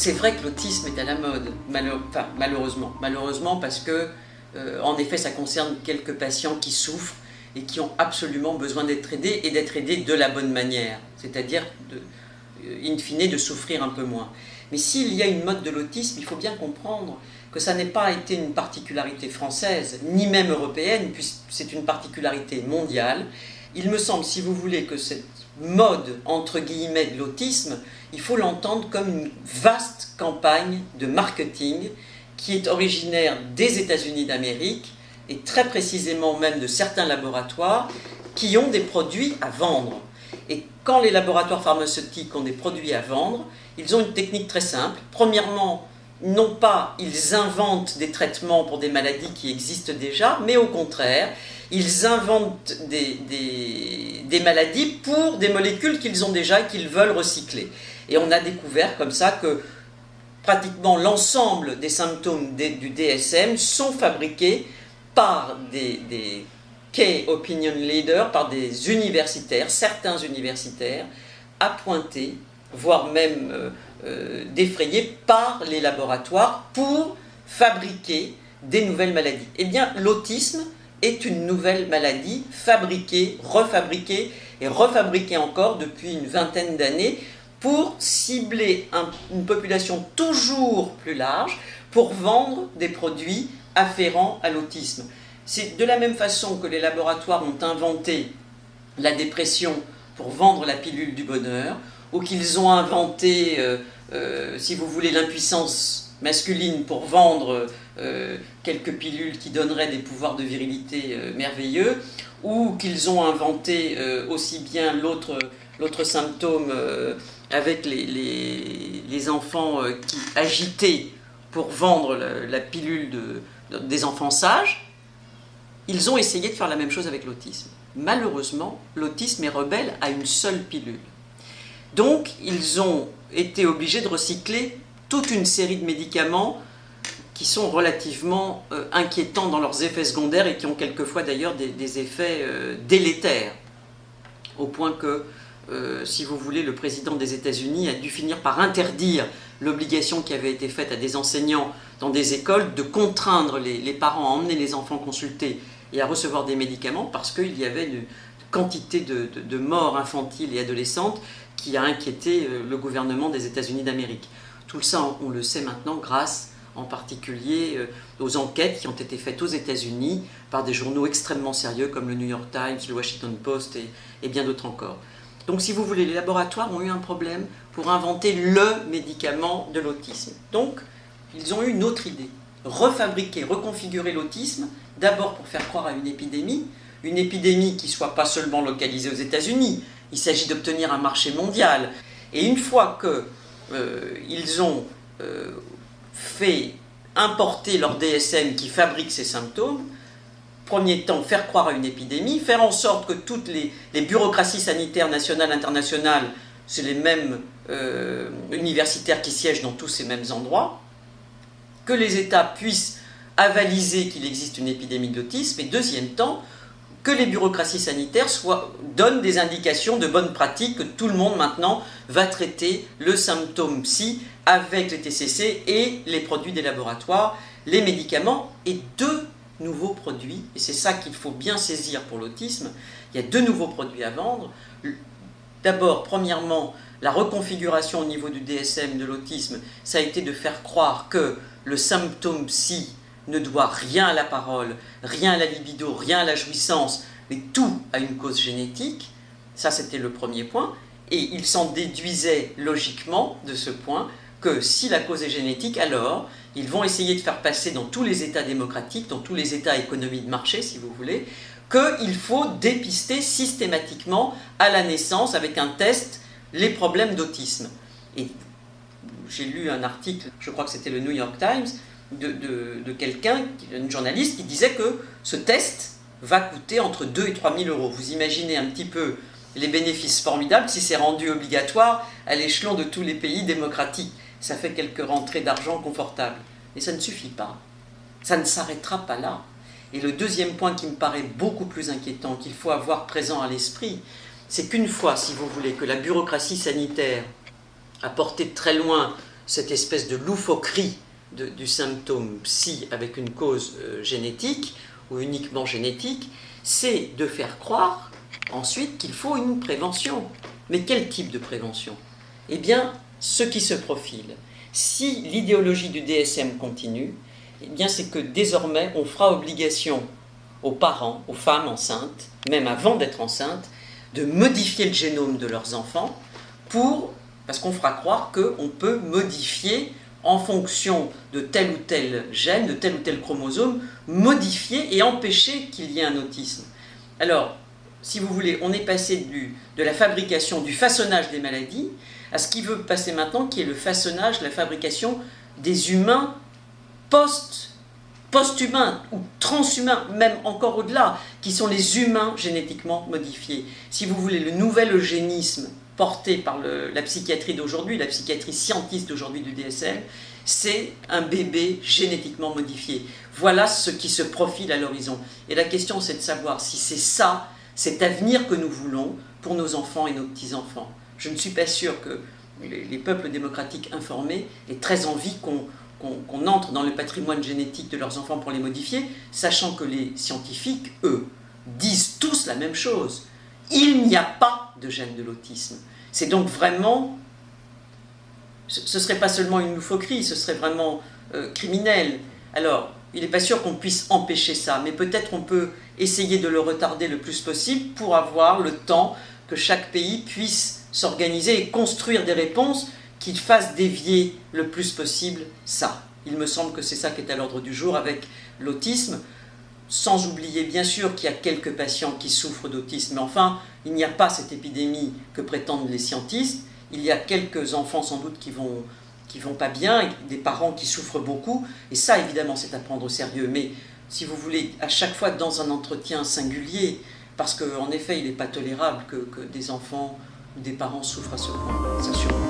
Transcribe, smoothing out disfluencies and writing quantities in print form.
c'est vrai que l'autisme est à la mode, malheureusement. Malheureusement parce que, en effet, ça concerne quelques patients qui souffrent et qui ont absolument besoin d'être aidés et d'être aidés de la bonne manière, c'est-à-dire, in fine, de souffrir un peu moins. Mais s'il y a une mode de l'autisme, il faut bien comprendre que ça n'est pas été une particularité française, ni même européenne, puisque c'est une particularité mondiale. Il me semble, si vous voulez, que cette mode, entre guillemets, de l'autisme, il faut l'entendre comme une vaste campagne de marketing qui est originaire des États-Unis d'Amérique et très précisément même de certains laboratoires qui ont des produits à vendre. Et quand les laboratoires pharmaceutiques ont des produits à vendre, ils ont une technique très simple. Premièrement, non pas ils inventent des traitements pour des maladies qui existent déjà, mais au contraire, ils inventent des maladies pour des molécules qu'ils ont déjà et qu'ils veulent recycler. Et on a découvert comme ça que pratiquement l'ensemble des symptômes du DSM sont fabriqués par des key opinion leaders, par des universitaires, certains universitaires, appointés, voire même défrayés par les laboratoires pour fabriquer des nouvelles maladies. Eh bien, l'autisme est une nouvelle maladie fabriquée, refabriquée et refabriquée encore depuis une vingtaine d'années pour cibler une population toujours plus large, pour vendre des produits afférents à l'autisme. C'est de la même façon que les laboratoires ont inventé la dépression pour vendre la pilule du bonheur, ou qu'ils ont inventé, si vous voulez, l'impuissance masculine pour vendre quelques pilules qui donneraient des pouvoirs de virilité merveilleux, ou qu'ils ont inventé aussi bien l'autre symptôme avec les enfants qui agitaient pour vendre la pilule des enfants sages. Ils ont essayé de faire la même chose avec l'autisme. Malheureusement, l'autisme est rebelle à une seule pilule. Donc, ils ont été obligés de recycler toute une série de médicaments qui sont relativement inquiétants dans leurs effets secondaires et qui ont quelquefois d'ailleurs des effets délétères. Au point que, si vous voulez, le président des États-Unis a dû finir par interdire l'obligation qui avait été faite à des enseignants dans des écoles de contraindre les parents à emmener les enfants consulter et à recevoir des médicaments parce qu'il y avait une quantité de morts infantiles et adolescentes qui a inquiété le gouvernement des États-Unis d'Amérique. Tout ça, on le sait maintenant grâce en particulier aux enquêtes qui ont été faites aux États-Unis par des journaux extrêmement sérieux comme le New York Times, le Washington Post et bien d'autres encore. Donc si vous voulez, les laboratoires ont eu un problème pour inventer le médicament de l'autisme. Donc ils ont eu une autre idée, refabriquer, reconfigurer l'autisme, d'abord pour faire croire à une épidémie qui ne soit pas seulement localisée aux États-Unis. Il s'agit d'obtenir un marché mondial. Et une fois qu'ils ont fait importer leur DSM qui fabrique ces symptômes, premier temps, faire croire à une épidémie, faire en sorte que toutes les bureaucraties sanitaires nationales, internationales, c'est les mêmes universitaires qui siègent dans tous ces mêmes endroits, que les États puissent avaliser qu'il existe une épidémie d'autisme, et deuxième temps, que les bureaucraties sanitaires donnent des indications de bonnes pratiques, que tout le monde maintenant va traiter le symptôme psy avec les TCC et les produits des laboratoires, les médicaments et deux nouveaux produits, et c'est ça qu'il faut bien saisir pour l'autisme. Il y a deux nouveaux produits à vendre. D'abord, premièrement, la reconfiguration au niveau du DSM de l'autisme, ça a été de faire croire que le symptôme psy ne doit rien à la parole, rien à la libido, rien à la jouissance, mais tout à une cause génétique. Ça, c'était le premier point. Et il s'en déduisait logiquement de ce point que si la cause est génétique, alors ils vont essayer de faire passer dans tous les États démocratiques, dans tous les États économie de marché, si vous voulez, qu'il faut dépister systématiquement à la naissance avec un test les problèmes d'autisme. Et j'ai lu un article, je crois que c'était le New York Times, de quelqu'un, une journaliste, qui disait que ce test va coûter entre 2 et 3 000 euros. Vous imaginez un petit peu les bénéfices formidables si c'est rendu obligatoire à l'échelon de tous les pays démocratiques. Ça fait quelques rentrées d'argent confortables. Mais ça ne suffit pas. Ça ne s'arrêtera pas là. Et le deuxième point qui me paraît beaucoup plus inquiétant, qu'il faut avoir présent à l'esprit, c'est qu'une fois, si vous voulez, que la bureaucratie sanitaire a porté de très loin cette espèce de loufoquerie du symptôme psy avec une cause génétique ou uniquement génétique, c'est de faire croire ensuite qu'il faut une prévention. Mais quel type de prévention? Eh bien, ce qui se profile. Si l'idéologie du DSM continue, eh bien c'est que désormais on fera obligation aux parents, aux femmes enceintes, même avant d'être enceintes, de modifier le génome de leurs enfants parce qu'on fera croire qu'on peut modifier en fonction de tel ou tel gène, de tel ou tel chromosome, modifier et empêcher qu'il y ait un autisme. Alors, si vous voulez, on est passé de la fabrication, du façonnage des maladies, à ce qui veut passer maintenant, qui est le façonnage, la fabrication des humains post-humains ou transhumains, même encore au-delà, qui sont les humains génétiquement modifiés. Si vous voulez, le nouvel eugénisme porté par la psychiatrie d'aujourd'hui, la psychiatrie scientiste d'aujourd'hui du DSM, c'est un bébé génétiquement modifié. Voilà ce qui se profile à l'horizon. Et la question, c'est de savoir si c'est ça, cet avenir que nous voulons pour nos enfants et nos petits-enfants. Je ne suis pas sûr que les peuples démocratiques informés aient très envie qu'on entre dans le patrimoine génétique de leurs enfants pour les modifier, sachant que les scientifiques, eux, disent tous la même chose. Il n'y a pas de gène de l'autisme. C'est donc vraiment, ce ne serait pas seulement une loufoquerie, ce serait vraiment criminel. Alors, il n'est pas sûr qu'on puisse empêcher ça, mais peut-être on peut essayer de le retarder le plus possible pour avoir le temps que chaque pays puisse s'organiser et construire des réponses qui fassent dévier le plus possible ça. Il me semble que c'est ça qui est à l'ordre du jour avec l'autisme, sans oublier bien sûr qu'il y a quelques patients qui souffrent d'autisme, mais enfin, il n'y a pas cette épidémie que prétendent les scientifiques. Il y a quelques enfants sans doute qui vont pas bien, et des parents qui souffrent beaucoup, et ça évidemment c'est à prendre au sérieux, mais si vous voulez, à chaque fois dans un entretien singulier, parce qu'en effet il n'est pas tolérable que des enfants ou des parents souffrent à ce point, ça surprend.